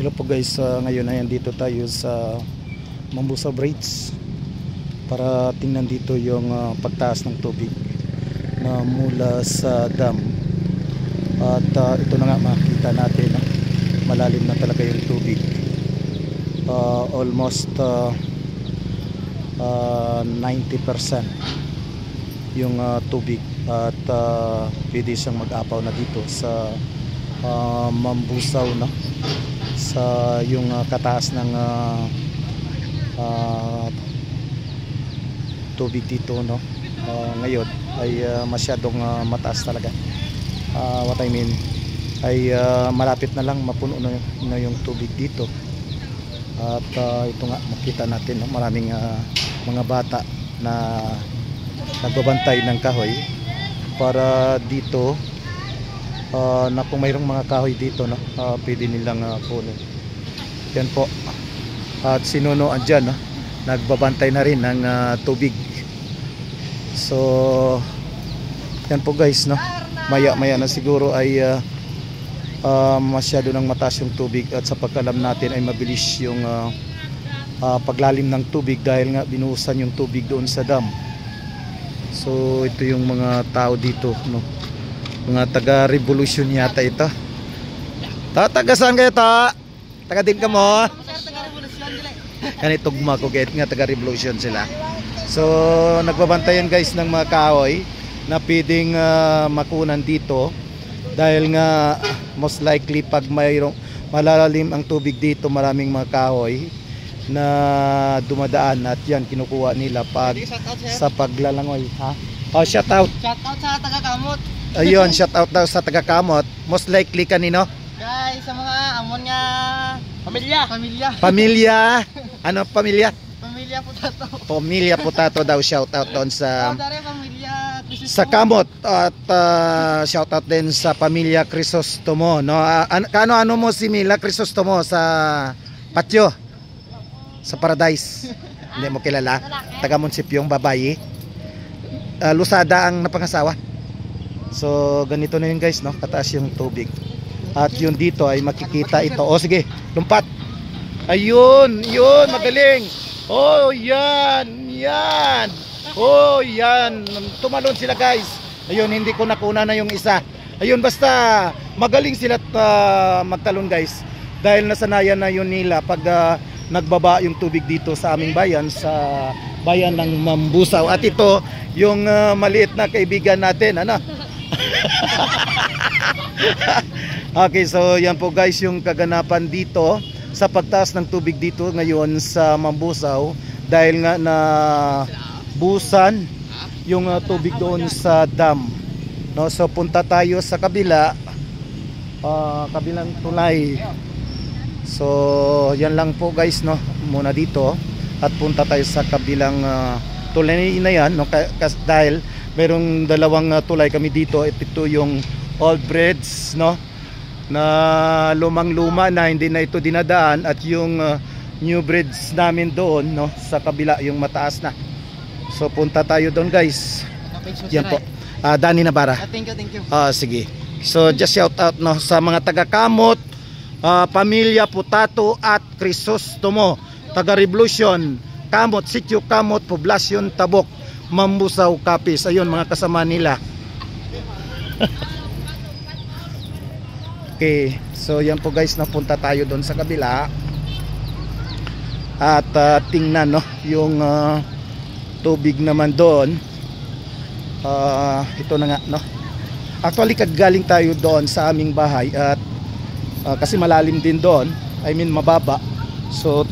Hello po guys, ngayon ay andito tayo sa Mambusaw Bridge para tingnan dito yung pagtaas ng tubig na mula sa dam. At ito na nga, makikita natin malalim na talaga yung tubig, almost 90% yung tubig at pwede siyang mag-apaw na dito sa Mambusaw na sa yung kataas ng tubig dito, no. Ngayon ay masyadong mataas talaga. What I mean ay malapit na lang mapuno na yung tubig dito. At ito nga, makita natin, no, maraming mga bata na nagbabantay ng kahoy para dito na kung mayroong mga kahoy dito, no, pwede nilang punin. Yan po. At sinuno andyan, no, nagbabantay na rin ng tubig. So yan po guys, no, maya maya na siguro ay masyado nang mataas yung tubig, at sa pagkalam natin ay mabilis yung paglalim ng tubig dahil nga binuhusan yung tubig doon sa dam. So ito yung mga tao dito, no, mga taga-revolution yata ito. Taga saan kayo ta? Taga din ka mo? Ganito tugma ko kahit nga taga-revolution sila. So nagbabantayan guys ng mga kahoy na pwedeng makunan dito, dahil nga most likely pag mayroong malalalim ang tubig dito, maraming mga kahoy na dumadaan, at yan kinukuha nila pag sa paglalangoy. Ha? Oh, shout out. Shout out sa taga-kamot. Ayun, shout out daw sa taga-kamot. Most likely kanino? Guys, sa mga amon nga pamilya. Pamilya. Ano pamilya? Pamilya Potato. Pamilya Potato daw, shout out doon sa pamilya sa kamot, at shout out din sa pamilya Crisostomo, no. Ano mo si Mila Crisostomo sa patio sa Paradise? Hindi mo kilala? Taga munisipyong babae. Lusada ang napangasawa. So ganito na yun guys, no, kataas yung tubig. At yun dito ay makikita ito. O sige, lumpat. Ayun, yun, magaling. Oh, yan. Oh, yan. Tumalon sila guys. Ayun, hindi ko nakuna na yung isa. Ayun, basta magaling sila magtalon guys, dahil nasanayan na yun nila pag nagbaba yung tubig dito sa aming bayan, sa bayan ng Mambusaw. At ito yung maliit na kaibigan natin, ano. Okay, so yan po guys yung kaganapan dito sa pagtaas ng tubig dito ngayon sa Mambusaw, dahil nga na busan yung tubig doon sa dam, no. So punta tayo sa kabilang tulay. So yan lang po guys, no, muna dito, at punta tayo sa kabilang tulay na yan, no, dahil merong dalawang tulay kami dito. Ito yung old bridge, no, na lumang-luma na hindi na ito dinadaan, at yung new bridge namin doon, no, sa kabila yung mataas na. So punta tayo doon guys. Yan po. Dani Navarra. Thank you. Sige. So just shout out, no, sa mga taga-kamot, pamilya Potato at Crisostomo, taga-revolution, Kamot, Sitio Kamot, Poblasyon Tabok, Mambusaw, Capiz. Ayun, mga kasama nila. Okay, so yan po guys, napunta tayo doon sa kabila at tingnan, no, yung tubig naman doon. Ito na nga, no. Actually kagaling tayo doon sa aming bahay, at kasi malalim din doon, I mean mababa. So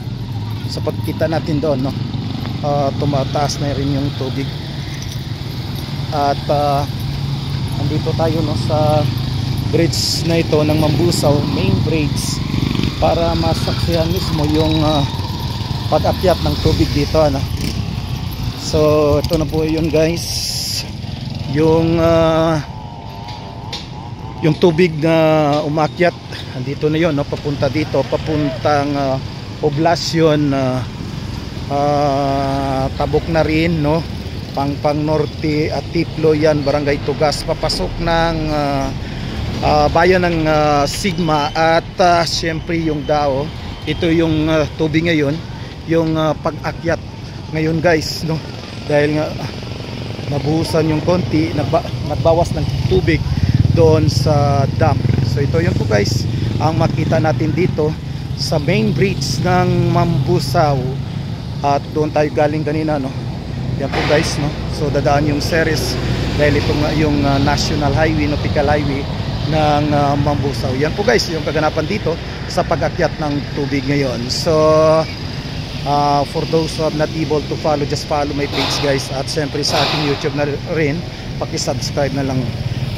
sa pagkita natin doon, no, tumataas na rin yung tubig. At andito tayo, no, sa bridge na ito ng Mambusaw, main bridge, para masaksihan mismo yung pag-akyat ng tubig dito, ano. So ito na po yun guys, yung tubig na umakyat, andito na yun, no, papunta dito, papuntang Poblasyon Tabok na rin, no, Pangpang Norte at Tiplo, yan, Barangay Tugas, papasok ng bayan ng Sigma at syempre yung Dao. Ito yung tubig ngayon, yung pag-akyat ngayon guys, no? Dahil nga nabuhusan yung konti, nagbawas ng tubig doon sa dam. So ito yun po guys ang makita natin dito sa main bridge ng Mambusaw, at doon tayo galing kanina, no? Yan po guys, no? So dadaan yung series dahil ito nga yung national highway, nautical highway ng Mambusaw. Yan po guys yung kaganapan dito sa pag-akyat ng tubig ngayon. So for those who have not able to follow, just follow my page guys, at syempre sa ating YouTube na rin, paki-subscribe na lang.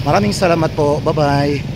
Maraming salamat po, bye bye.